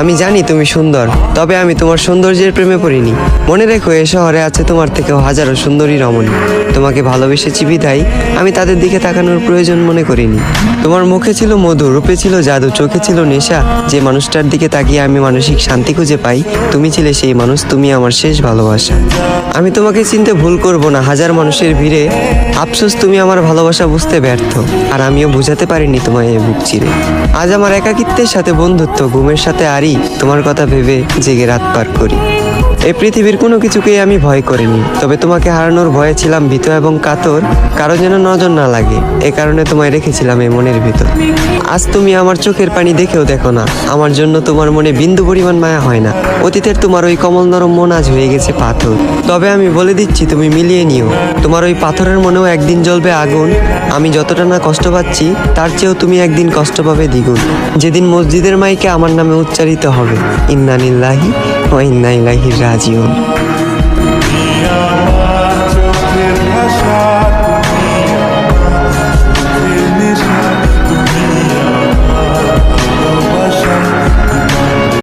আমি জানি তুমি সুন্দর, তবে আমি তোমার সৌন্দর্যের প্রেমে পড়িনি। মনে রেখো, এ শহরে আছে তোমার থেকেও হাজারো সুন্দরী রমণী। তোমাকে ভালোবেসেছি বিধায় আমি তাদের দিকে তাকানোর প্রয়োজন মনে করিনি। তোমার মুখে ছিল মধু, রূপে ছিল জাদু, চোখে ছিল নেশা। যে মানুষটার দিকে তাকিয়ে আমি মানসিক শান্তি খুঁজে পাই, তুমি ছিলে সেই মানুষ। তুমি আমার শেষ ভালোবাসা। আমি তোমাকে চিনতে ভুল করব না হাজার মানুষের ভিড়ে। আফসোস তুমি আমার ভালোবাসা বুঝতে ব্যর্থ, আর আমিও বুঝাতে পারিনি তোমায় এই বুক চিরে। আজ আমার একাকিত্বের সাথে বন্ধুত্ব, ঘুমের সাথে আরি, তোমার কথা ভেবে জেগে রাত পার করি। এই পৃথিবীর কোনো কিছুকেই আমি ভয় করিনি, তবে তোমাকে হারানোর ভয়ে ছিলাম ভীত এবং কাতর। কারো যেন নজর না লাগে, এ কারণে তোমায় রেখেছিলাম এই মনের ভিতর। আজ তুমি আমার চোখের পানি দেখেও দেখো না, আমার জন্য তোমার মনে বিন্দু পরিমাণ মায়া হয় না। অতীতের তোমার ওই কমল নরম মন আজ হয়ে গেছে পাথর। তবে আমি বলে দিচ্ছি, তুমি মিলিয়ে নিও, তোমার ওই পাথরের মনেও একদিন জ্বলবে আগুন। আমি যতটা না কষ্ট পাচ্ছি, তার চেয়েও তুমি একদিন কষ্ট পাবে দ্বিগুণ। যেদিন মসজিদের মাইকে আমার নামে উচ্চারিত হবে ইন্না লিল্লাহি ওয়া ইন্না ইলাইহি রাজিউন।